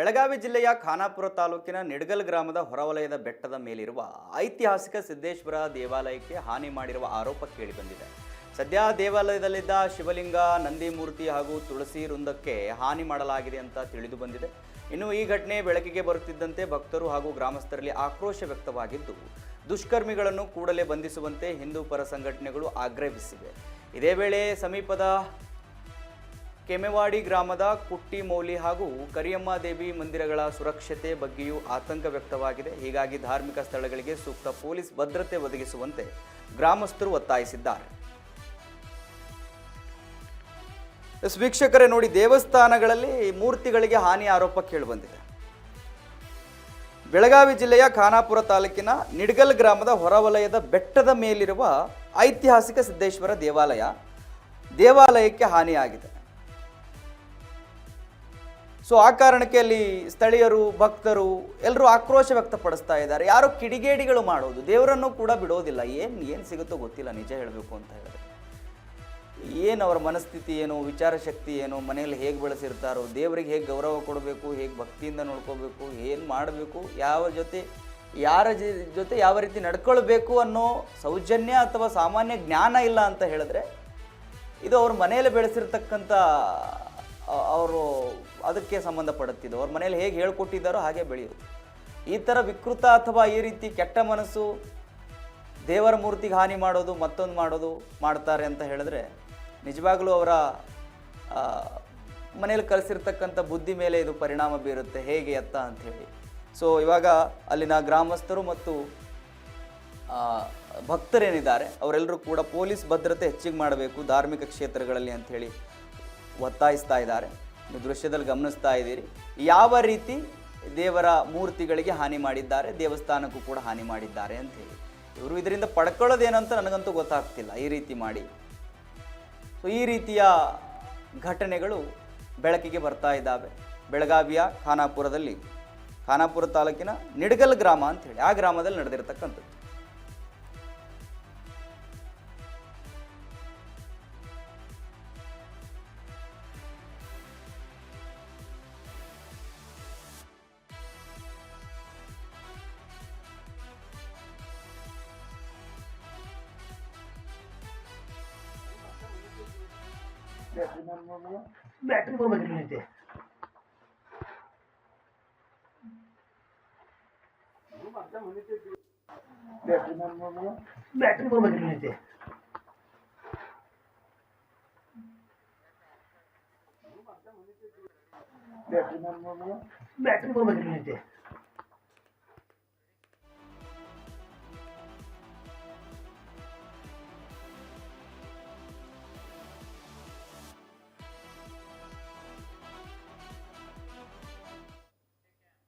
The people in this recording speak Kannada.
ಬೆಳಗಾವಿ ಜಿಲ್ಲೆಯ ಖಾನಾಪುರ ತಾಲೂಕಿನ ನಿಡಗಲ್ ಗ್ರಾಮದ ಹೊರವಲಯದ ಬೆಟ್ಟದ ಮೇಲಿರುವ ಐತಿಹಾಸಿಕ ಸಿದ್ದೇಶ್ವರ ದೇವಾಲಯಕ್ಕೆ ಹಾನಿ ಮಾಡಿರುವ ಆರೋಪ ಕೇಳಿಬಂದಿದೆ. ಸದ್ಯ ದೇವಾಲಯದಲ್ಲಿದ್ದ ಶಿವಲಿಂಗ, ನಂದಿ ಮೂರ್ತಿ ಹಾಗೂ ತುಳಸಿ ವೃಂದಕ್ಕೆ ಹಾನಿ ಮಾಡಲಾಗಿದೆ ಅಂತ ತಿಳಿದು ಬಂದಿದೆ. ಇನ್ನು ಈ ಘಟನೆ ಬೆಳಕಿಗೆ ಬರುತ್ತಿದ್ದಂತೆ ಭಕ್ತರು ಹಾಗೂ ಗ್ರಾಮಸ್ಥರಲ್ಲಿ ಆಕ್ರೋಶ ವ್ಯಕ್ತವಾಗಿದ್ದು, ದುಷ್ಕರ್ಮಿಗಳನ್ನು ಕೂಡಲೇ ಬಂಧಿಸುವಂತೆ ಹಿಂದೂ ಪರ ಸಂಘಟನೆಗಳು ಆಗ್ರಹಿಸಿವೆ. ಇದೇ ವೇಳೆ ಸಮೀಪದ ಕೆಮೆವಾಡಿ ಗ್ರಾಮದ ಕುಟ್ಟಿಮೌಲಿ ಹಾಗೂ ಕರಿಯಮ್ಮ ದೇವಿ ಮಂದಿರಗಳ ಸುರಕ್ಷತೆ ಬಗ್ಗೆಯೂ ಆತಂಕ ವ್ಯಕ್ತವಾಗಿದೆ. ಹೀಗಾಗಿ ಧಾರ್ಮಿಕ ಸ್ಥಳಗಳಿಗೆ ಸೂಕ್ತ ಪೊಲೀಸ್ ಭದ್ರತೆ ಒದಗಿಸುವಂತೆ ಗ್ರಾಮಸ್ಥರು ಒತ್ತಾಯಿಸಿದ್ದಾರೆ. ವೀಕ್ಷಕರೇ ನೋಡಿ, ದೇವಸ್ಥಾನಗಳಲ್ಲಿ ಮೂರ್ತಿಗಳಿಗೆ ಹಾನಿ ಆರೋಪ ಕೇಳಿಬಂದಿದೆ. ಬೆಳಗಾವಿ ಜಿಲ್ಲೆಯ ಖಾನಾಪುರ ತಾಲೂಕಿನ ನಿಡಗಲ್ ಗ್ರಾಮದ ಹೊರವಲಯದ ಬೆಟ್ಟದ ಮೇಲಿರುವ ಐತಿಹಾಸಿಕ ಸಿದ್ದೇಶ್ವರ ದೇವಾಲಯಕ್ಕೆ ಹಾನಿಯಾಗಿದೆ. ಸೊ ಆ ಕಾರಣಕ್ಕೆ ಅಲ್ಲಿ ಸ್ಥಳೀಯರು, ಭಕ್ತರು ಎಲ್ಲರೂ ಆಕ್ರೋಶ ವ್ಯಕ್ತಪಡಿಸ್ತಾ ಇದ್ದಾರೆ. ಯಾರೋ ಕಿಡಿಗೇಡಿಗಳು ಮಾಡೋದು, ದೇವರನ್ನು ಕೂಡ ಬಿಡೋದಿಲ್ಲ. ಏನು ಸಿಗುತ್ತೋ ಗೊತ್ತಿಲ್ಲ, ನಿಜ ಹೇಳಬೇಕು ಅಂತ ಹೇಳಿದ್ರೆ. ಏನು ಅವರ ಮನಸ್ಥಿತಿ ಏನು, ವಿಚಾರ ಶಕ್ತಿ ಏನು, ಮನೆಯಲ್ಲಿ ಹೇಗೆ ಬೆಳೆಸಿರ್ತಾರೋ, ದೇವರಿಗೆ ಹೇಗೆ ಗೌರವ ಕೊಡಬೇಕು, ಹೇಗೆ ಭಕ್ತಿಯಿಂದ ನೋಡ್ಕೋಬೇಕು, ಏನು ಮಾಡಬೇಕು, ಯಾರ ಜೊತೆ ಯಾವ ರೀತಿ ನಡ್ಕೊಳ್ಬೇಕು ಅನ್ನೋ ಸೌಜನ್ಯ ಅಥವಾ ಸಾಮಾನ್ಯ ಜ್ಞಾನ ಇಲ್ಲ ಅಂತ ಹೇಳಿದ್ರೆ, ಇದು ಅವ್ರ ಮನೆಯಲ್ಲಿ ಬೆಳೆಸಿರ್ತಕ್ಕಂಥ ಅವರು ಅದಕ್ಕೆ ಸಂಬಂಧಪಡುತ್ತಿದ್ದು, ಅವ್ರ ಮನೇಲಿ ಹೇಗೆ ಹೇಳ್ಕೊಟ್ಟಿದ್ದಾರೋ ಹಾಗೆ ಬೆಳೆಯೋದು. ಈ ಥರ ವಿಕೃತ ಅಥವಾ ಈ ರೀತಿ ಕೆಟ್ಟ ಮನಸ್ಸು ದೇವರ ಮೂರ್ತಿಗೆ ಹಾನಿ ಮಾಡೋದು, ಮತ್ತೊಂದು ಮಾಡೋದು ಮಾಡ್ತಾರೆ ಅಂತ ಹೇಳಿದ್ರೆ ನಿಜವಾಗ್ಲೂ ಅವರ ಮನೇಲಿ ಕಲಿಸಿರ್ತಕ್ಕಂಥ ಬುದ್ಧಿ ಮೇಲೆ ಇದು ಪರಿಣಾಮ ಬೀರುತ್ತೆ, ಹೇಗೆ ಎತ್ತ ಅಂಥೇಳಿ. ಸೊ ಇವಾಗ ಅಲ್ಲಿನ ಗ್ರಾಮಸ್ಥರು ಮತ್ತು ಭಕ್ತರೇನಿದ್ದಾರೆ ಅವರೆಲ್ಲರೂ ಕೂಡ ಪೊಲೀಸ್ ಭದ್ರತೆ ಹೆಚ್ಚಿಗೆ ಮಾಡಬೇಕು ಧಾರ್ಮಿಕ ಕ್ಷೇತ್ರಗಳಲ್ಲಿ ಅಂಥೇಳಿ ಒತ್ತಾಯಿಸ್ತಾ ಇದ್ದಾರೆ. ನೀವು ದೃಶ್ಯದಲ್ಲಿ ಗಮನಿಸ್ತಾ ಇದ್ದೀರಿ ಯಾವ ರೀತಿ ದೇವರ ಮೂರ್ತಿಗಳಿಗೆ ಹಾನಿ ಮಾಡಿದ್ದಾರೆ, ದೇವಸ್ಥಾನಕ್ಕೂ ಕೂಡ ಹಾನಿ ಮಾಡಿದ್ದಾರೆ ಅಂಥೇಳಿ. ಇವರು ಇದರಿಂದ ಪಡ್ಕೊಳ್ಳೋದೇನಂತ ನನಗಂತೂ ಗೊತ್ತಾಗ್ತಿಲ್ಲ, ಈ ರೀತಿ ಮಾಡಿ. ಸೊ ಈ ರೀತಿಯ ಘಟನೆಗಳು ಬೆಳಕಿಗೆ ಬರ್ತಾ ಇದ್ದಾವೆ. ಬೆಳಗಾವಿಯ ಖಾನಾಪುರ ತಾಲೂಕಿನ ನಿಡಗಲ್ ಗ್ರಾಮ ಅಂಥೇಳಿ ಆ ಗ್ರಾಮದಲ್ಲಿ ನಡೆದಿರ್ತಕ್ಕಂಥದ್ದು. बॅटरी बरोबर गेली ते बॅटरी बरोबर गेली ते बॅटरी बरोबर गेली ते